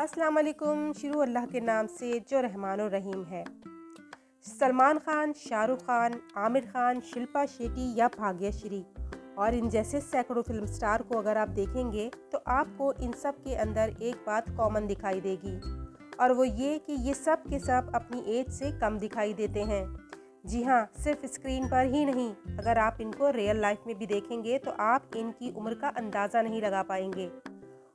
अस्सलाम वालेकुम। शुरू अल्लाह के नाम से जो रहमान और रहीम है। सलमान खान, शाहरुख खान, आमिर खान, शिल्पा शेट्टी या भाग्यश्री और इन जैसे सैकड़ों फिल्म स्टार को अगर आप देखेंगे तो आपको इन सब के अंदर एक बात कॉमन दिखाई देगी, और वो ये कि ये सब के सब अपनी एज से कम दिखाई देते हैं। जी हाँ, सिर्फ स्क्रीन पर ही नहीं, अगर आप इनको रियल लाइफ में भी देखेंगे तो आप इनकी उम्र का अंदाज़ा नहीं लगा पाएंगे।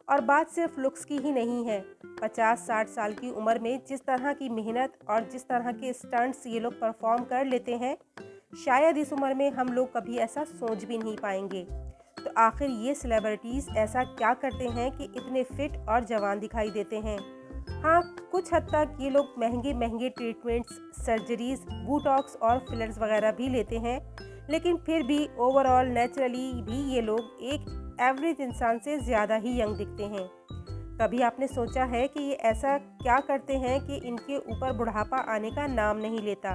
और बात सिर्फ लुक्स की ही नहीं है। 50-60 साल की उम्र में जिस तरह की मेहनत और जिस तरह के स्टंट्स ये लोग परफॉर्म कर लेते हैं, शायद इस उम्र में हम लोग कभी ऐसा सोच भी नहीं पाएंगे। तो आखिर ये सेलिब्रिटीज़ ऐसा क्या करते हैं कि इतने फिट और जवान दिखाई देते हैं? हाँ, कुछ हद तक ये लोग महंगे महंगे ट्रीटमेंट्स, सर्जरीज, बोटॉक्स और फिलर्स वगैरह भी लेते हैं, लेकिन फिर भी ओवरऑल नेचुरली भी ये लोग एक एवरेज इंसान से ज़्यादा ही यंग दिखते हैं। कभी आपने सोचा है कि ये ऐसा क्या करते हैं कि इनके ऊपर बुढ़ापा आने का नाम नहीं लेता?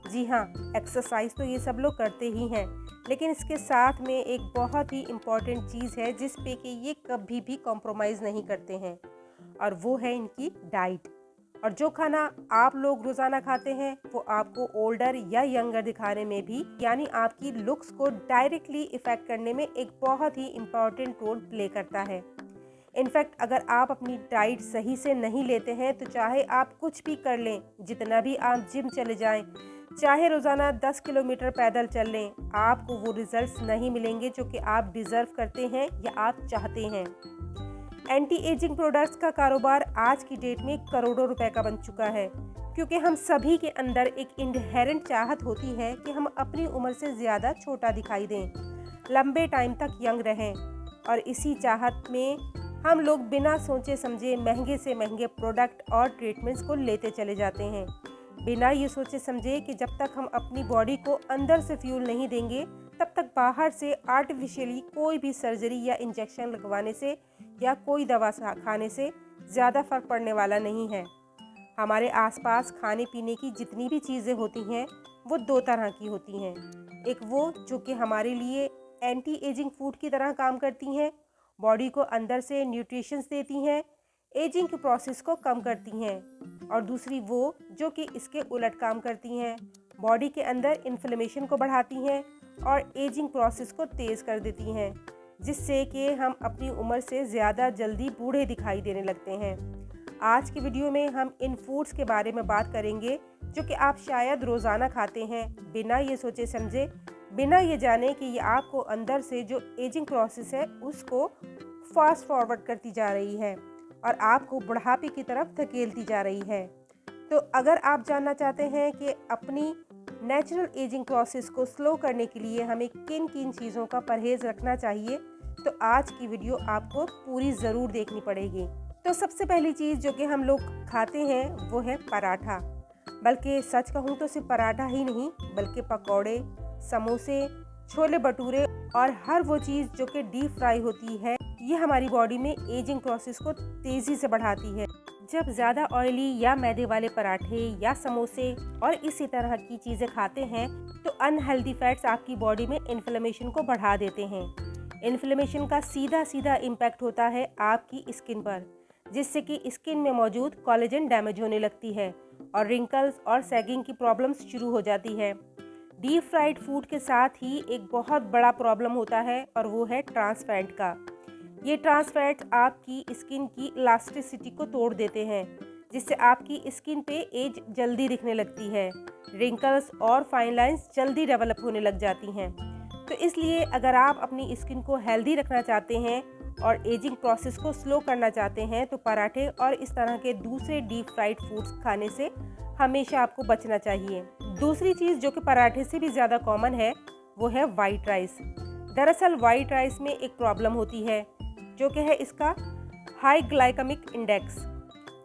जी हाँ, एक्सरसाइज तो ये सब लोग करते ही हैं, लेकिन इसके साथ में एक बहुत ही इम्पॉर्टेंट चीज़ है जिस पे कि ये कभी भी कॉम्प्रोमाइज़ नहीं करते हैं, और वो है इनकी डाइट। और जो खाना आप लोग रोज़ाना खाते हैं वो आपको ओल्डर या यंगर दिखाने में भी, यानी आपकी लुक्स को डायरेक्टली इफ़ेक्ट करने में एक बहुत ही इम्पॉर्टेंट रोल प्ले करता है। इनफैक्ट अगर आप अपनी डाइट सही से नहीं लेते हैं तो चाहे आप कुछ भी कर लें, जितना भी आप जिम चले जाएं, चाहे रोज़ाना 10 किलोमीटर पैदल चल लें, आपको वो रिजल्ट्स नहीं मिलेंगे जो कि आप डिज़र्व करते हैं या आप चाहते हैं। एंटी एजिंग प्रोडक्ट्स का कारोबार आज की डेट में करोड़ों रुपए का बन चुका है, क्योंकि हम सभी के अंदर एक इनहेरेंट चाहत होती है कि हम अपनी उम्र से ज़्यादा छोटा दिखाई दें, लंबे टाइम तक यंग रहें। और इसी चाहत में हम लोग बिना सोचे समझे महंगे से महंगे प्रोडक्ट और ट्रीटमेंट्स को लेते चले जाते हैं, बिना ये सोचे समझे कि जब तक हम अपनी बॉडी को अंदर से फ्यूल नहीं देंगे तब तक बाहर से आर्टिफिशियली कोई भी सर्जरी या इंजेक्शन लगवाने से या कोई दवा खाने से ज़्यादा फ़र्क पड़ने वाला नहीं है। हमारे आसपास खाने पीने की जितनी भी चीज़ें होती हैं वो दो तरह की होती हैं। एक वो जो कि हमारे लिए एंटी एजिंग फूड की तरह काम करती हैं, बॉडी को अंदर से न्यूट्रिशंस देती हैं, एजिंग के प्रोसेस को कम करती हैं। और दूसरी वो जो कि इसके उलट काम करती हैं, बॉडी के अंदर इन्फ्लेमेशन को बढ़ाती हैं और एजिंग प्रोसेस को तेज़ कर देती हैं, जिससे कि हम अपनी उम्र से ज़्यादा जल्दी बूढ़े दिखाई देने लगते हैं। आज की वीडियो में हम इन फूड्स के बारे में बात करेंगे जो कि आप शायद रोज़ाना खाते हैं, बिना ये सोचे समझे, बिना ये जाने कि ये आपको अंदर से जो एजिंग प्रोसेस है उसको फास्ट फॉरवर्ड करती जा रही है और आपको बुढ़ापे की तरफ धकेलती जा रही है। तो अगर आप जानना चाहते हैं कि अपनी नेचुरल एजिंग प्रोसेस को स्लो करने के लिए हमें किन किन चीज़ों का परहेज़ रखना चाहिए, तो आज की वीडियो आपको पूरी ज़रूर देखनी पड़ेगी। तो सबसे पहली चीज़ जो कि हम लोग खाते हैं वो है पराठा। बल्कि सच कहूँ तो सिर्फ पराठा ही नहीं, बल्कि पकौड़े, समोसे, छोले भटूरे और हर वो चीज़ जो कि डीप फ्राई होती है, ये हमारी बॉडी में एजिंग प्रोसेस को तेज़ी से बढ़ाती है। जब ज़्यादा ऑयली या मैदे वाले पराठे या समोसे और इसी तरह की चीज़ें खाते हैं तो अनहेल्दी फैट्स आपकी बॉडी में इन्फ्लेमेशन को बढ़ा देते हैं। इन्फ्लेमेशन का सीधा सीधा इम्पैक्ट होता है आपकी स्किन पर, जिससे कि स्किन में मौजूद कोलेजन डैमेज होने लगती है और रिंकल्स और सैगिंग की प्रॉब्लम्स शुरू हो जाती है। डीप फ्राइड फूड के साथ ही एक बहुत बड़ा प्रॉब्लम होता है और वो है ट्रांस फैट का। ये ट्रांस फैट आपकी स्किन की इलास्टिसिटी को तोड़ देते हैं, जिससे आपकी स्किन पे एज जल्दी दिखने लगती है, रिंकल्स और फाइन लाइंस जल्दी डेवलप होने लग जाती हैं। तो इसलिए अगर आप अपनी स्किन को हेल्दी रखना चाहते हैं और एजिंग प्रोसेस को स्लो करना चाहते हैं तो पराठे और इस तरह के दूसरे डीप फ्राइड फूड्स खाने से हमेशा आपको बचना चाहिए। दूसरी चीज़ जो कि पराठे से भी ज़्यादा कॉमन है वो है वाइट राइस। दरअसल वाइट राइस में एक प्रॉब्लम होती है जो कि है इसका high glycaemic index.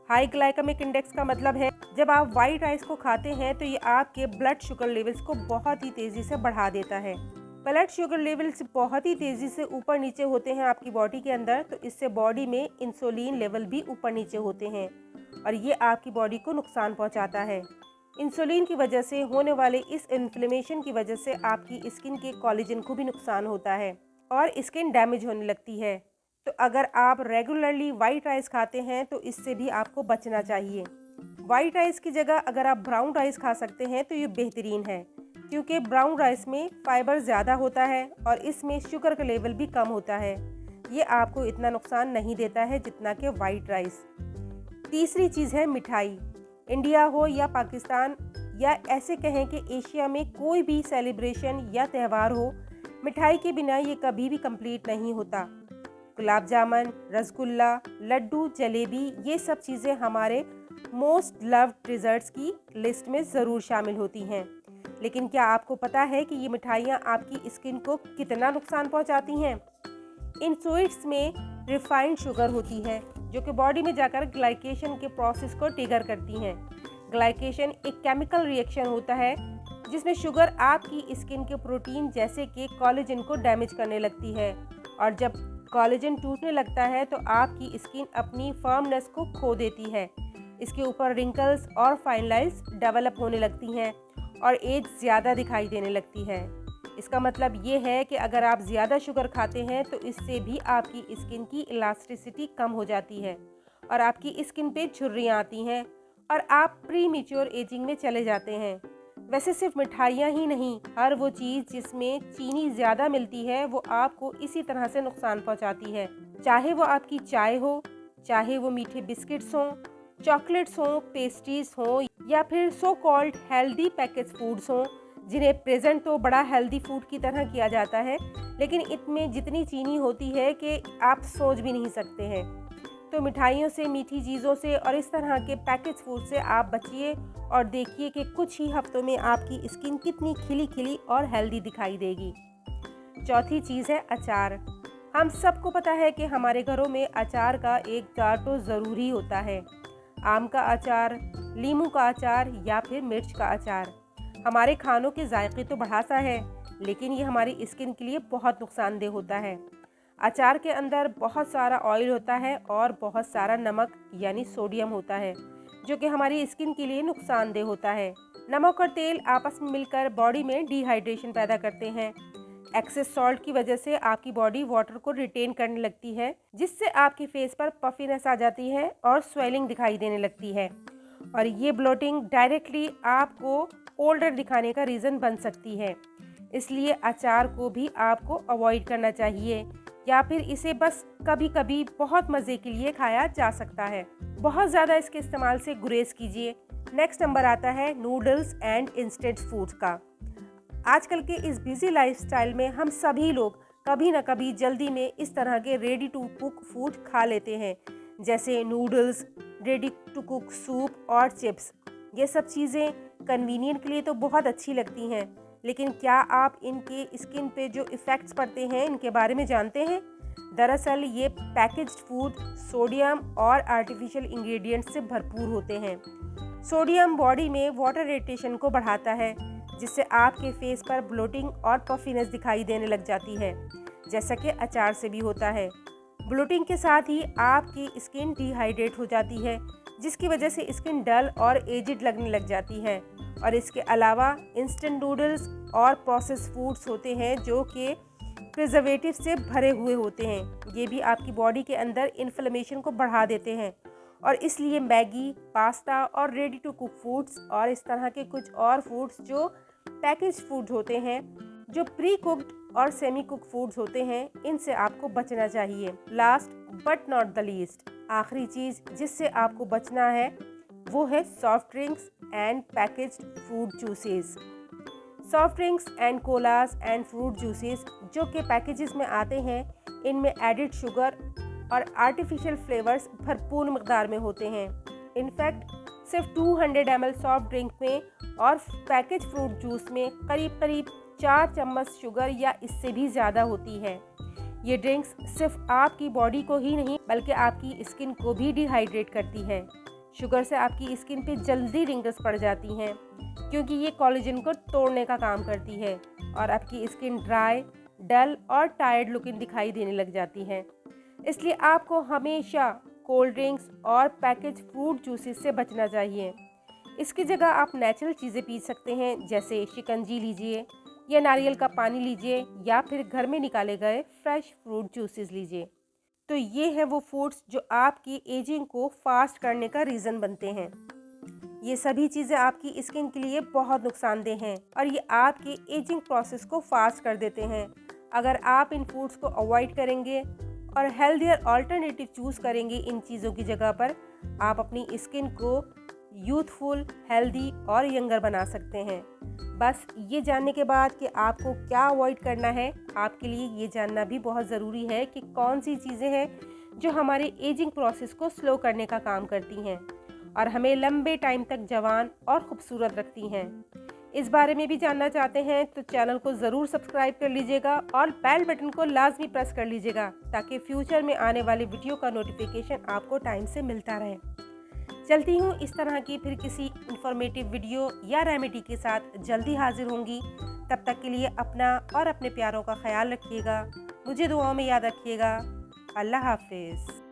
High glycaemic index का मतलब है जब आप वाइट राइस को खाते हैं तो ये आपके ब्लड शुगर लेवल्स को बहुत ही तेज़ी से बढ़ा देता है। ब्लड शुगर लेवल्स बहुत ही तेज़ी से ऊपर नीचे होते हैं आपकी बॉडी के अंदर, तो इससे बॉडी में इंसुलिन लेवल भी ऊपर नीचे होते हैं और ये आपकी बॉडी को नुकसान पहुंचाता है। इंसुलिन की वजह से होने वाले इस इन्फ्लेमेशन की वजह से आपकी स्किन के कोलेजन को भी नुकसान होता है और स्किन डैमेज होने लगती है। तो अगर आप रेगुलरली वाइट राइस खाते हैं तो इससे भी आपको बचना चाहिए। वाइट राइस की जगह अगर आप ब्राउन राइस खा सकते हैं तो ये बेहतरीन है, क्योंकि ब्राउन राइस में फाइबर ज़्यादा होता है और इसमें शुगर का लेवल भी कम होता है। ये आपको इतना नुकसान नहीं देता है जितना कि वाइट राइस। तीसरी चीज़ है मिठाई। इंडिया हो या पाकिस्तान या ऐसे कहें कि एशिया में कोई भी सेलिब्रेशन या त्यौहार हो, मिठाई के बिना ये कभी भी कंप्लीट नहीं होता। गुलाब जामुन, रसगुल्ला, लड्डू, जलेबी, ये सब चीज़ें हमारे मोस्ट लव्ड डिज़र्ट्स की लिस्ट में ज़रूर शामिल होती हैं। लेकिन क्या आपको पता है कि ये मिठाइयाँ आपकी स्किन को कितना नुकसान पहुँचाती हैं? इन स्वीट्स में रिफाइंड शुगर होती है जो कि बॉडी में जाकर ग्लाइकेशन के प्रोसेस को ट्रिगर करती हैं। ग्लाइकेशन एक केमिकल रिएक्शन होता है जिसमें शुगर आपकी स्किन के प्रोटीन जैसे कि कोलेजन को डैमेज करने लगती है, और जब कोलेजन टूटने लगता है तो आपकी स्किन अपनी फर्मनेस को खो देती है। इसके ऊपर रिंकल्स और फाइन लाइन्स डेवलप होने लगती हैं और एज ज़्यादा दिखाई देने लगती है। इसका मतलब ये है कि अगर आप ज़्यादा शुगर खाते हैं तो इससे भी आपकी स्किन की इलास्टिसिटी कम हो जाती है और आपकी स्किन पे झुर्रियाँ आती हैं और आप प्री मैच्योर एजिंग में चले जाते हैं। वैसे सिर्फ मिठाइयाँ ही नहीं, हर वो चीज़ जिसमें चीनी ज़्यादा मिलती है वो आपको इसी तरह से नुकसान पहुँचाती है। चाहे वो आपकी चाय हो, चाहे वो मीठे बिस्किट्स हों, चॉकलेट्स हों, पेस्ट्रीज हों या फिर so called healthy package foods हों, जिन्हें प्रेजेंट तो बड़ा हेल्दी फूड की तरह किया जाता है, लेकिन इनमें जितनी चीनी होती है कि आप सोच भी नहीं सकते हैं। तो मिठाइयों से, मीठी चीज़ों से और इस तरह के पैकेज फूड से आप बचिए और देखिए कि कुछ ही हफ्तों में आपकी स्किन कितनी खिली खिली और हेल्दी दिखाई देगी। चौथी चीज़ है अचार। हम सबको पता है कि हमारे घरों में अचार का एक जार तो ज़रूरी होता है। आम का अचार, नींबू का अचार या फिर मिर्च का अचार हमारे खानों के जायके तो बढ़ाता है, लेकिन ये हमारी स्किन के लिए बहुत नुकसानदेह होता है। अचार के अंदर बहुत सारा ऑयल होता है और बहुत सारा नमक यानी सोडियम होता है, जो कि हमारी स्किन के लिए नुकसानदेह होता है। नमक और तेल आपस में मिलकर बॉडी में डिहाइड्रेशन पैदा करते हैं। एक्सेस सॉल्ट की वजह से आपकी बॉडी वाटर को रिटेन करने लगती है, जिससे आपकी फेस पर पफीनेस आ जाती है और स्वेलिंग दिखाई देने लगती है, और ये ब्लोटिंग डायरेक्टली आपको ओल्डर दिखाने का रीज़न बन सकती है। इसलिए अचार को भी आपको अवॉइड करना चाहिए या फिर इसे बस कभी कभी बहुत मज़े के लिए खाया जा सकता है। बहुत ज़्यादा इसके इस्तेमाल से गुरेज कीजिए। नेक्स्ट नंबर आता है नूडल्स एंड इंस्टेंट फूड्स का। आजकल के इस बिजी लाइफस्टाइल में हम सभी लोग कभी ना कभी जल्दी में इस तरह के रेडी टू कुक फूड खा लेते हैं, जैसे noodles, ready to cook soup और चिप्स। ये सब चीज़ें कन्वीनियंट के लिए तो बहुत अच्छी लगती हैं, लेकिन क्या आप इनके स्किन पे जो इफ़ेक्ट्स पड़ते हैं इनके बारे में जानते हैं? दरअसल ये पैकेज्ड फूड सोडियम और आर्टिफिशियल इंग्रेडिएंट्स से भरपूर होते हैं। सोडियम बॉडी में वाटर रिटेंशन को बढ़ाता है, जिससे आपके फेस पर ब्लोटिंग और पफीनेस दिखाई देने लग जाती है, जैसा कि अचार से भी होता है। ब्लोटिंग के साथ ही आपकी स्किन डिहाइड्रेट हो जाती है, जिसकी वजह से स्किन डल और एजिड लगने लग जाती है। और इसके अलावा इंस्टेंट नूडल्स और प्रोसेस्ड फूड्स होते हैं जो कि प्रिजर्वेटिव से भरे हुए होते हैं। ये भी आपकी बॉडी के अंदर इन्फ्लेमेशन को बढ़ा देते हैं, और इसलिए मैगी, पास्ता और रेडी टू कुक फूड्स और इस तरह के कुछ और फूड्स जो पैकेज फूड होते हैं, जो प्री कुक्ड और सेमी कुक फूड्स होते हैं, इनसे आपको बचना चाहिए। Last but not the least, आखिरी चीज़ जिससे आपको बचना है वो है soft drinks and packaged fruit juices. Soft drinks and colas and fruit juices जो कि पैकेजेस में आते हैं, इनमें एडिड शुगर और आर्टिफिशियल फ्लेवर्स भरपूर मकदार में होते हैं। इनफैक्ट सिर्फ 200 ml सॉफ्ट ड्रिंक में और पैकेज फ्रूट जूस में करीब करीब 4 चम्मच शुगर या इससे भी ज़्यादा होती है। ये ड्रिंक्स सिर्फ आपकी बॉडी को ही नहीं बल्कि आपकी स्किन को भी डिहाइड्रेट करती है। शुगर से आपकी स्किन पे जल्दी रिंकल्स पड़ जाती हैं, क्योंकि ये कोलेजन को तोड़ने का काम करती है और आपकी स्किन ड्राई, डल और टायर्ड लुकिंग दिखाई देने लग जाती है। इसलिए आपको हमेशा कोल्ड ड्रिंक्स और पैकेज फ्रूट जूसेस से बचना चाहिए। इसकी जगह आप नेचुरल चीज़ें पी सकते हैं, जैसे शिकंजी लीजिए या नारियल का पानी लीजिए या फिर घर में निकाले गए फ्रेश फ्रूट जूसेस लीजिए। तो ये हैं वो फूड्स जो आपकी एजिंग को फास्ट करने का रीज़न बनते हैं। ये सभी चीज़ें आपकी स्किन के लिए बहुत नुकसानदेह हैं और ये आपके एजिंग प्रोसेस को फास्ट कर देते हैं। अगर आप इन फूड्स को अवॉइड करेंगे और हेल्दियर ऑल्टरनेटिव चूज़ करेंगे इन चीज़ों की जगह पर, आप अपनी स्किन को यूथफुल, हेल्दी और यंगर बना सकते हैं। बस ये जानने के बाद कि आपको क्या अवॉइड करना है, आपके लिए ये जानना भी बहुत ज़रूरी है कि कौन सी चीज़ें हैं जो हमारे एजिंग प्रोसेस को स्लो करने का काम करती हैं और हमें लंबे टाइम तक जवान और ख़ूबसूरत रखती हैं। इस बारे में भी जानना चाहते हैं तो चैनल को ज़रूर सब्सक्राइब कर लीजिएगा और बेल बटन को लाजमी प्रेस कर लीजिएगा ताकि फ्यूचर में आने वाली वीडियो का नोटिफिकेशन आपको टाइम से मिलता रहे। चलती हूँ इस तरह की फिर किसी इंफॉर्मेटिव वीडियो या रेमेडी के साथ जल्दी हाजिर होंगी। तब तक के लिए अपना और अपने प्यारों का ख्याल रखिएगा। मुझे दुआओं में याद रखिएगा। अल्लाह हाफिज़।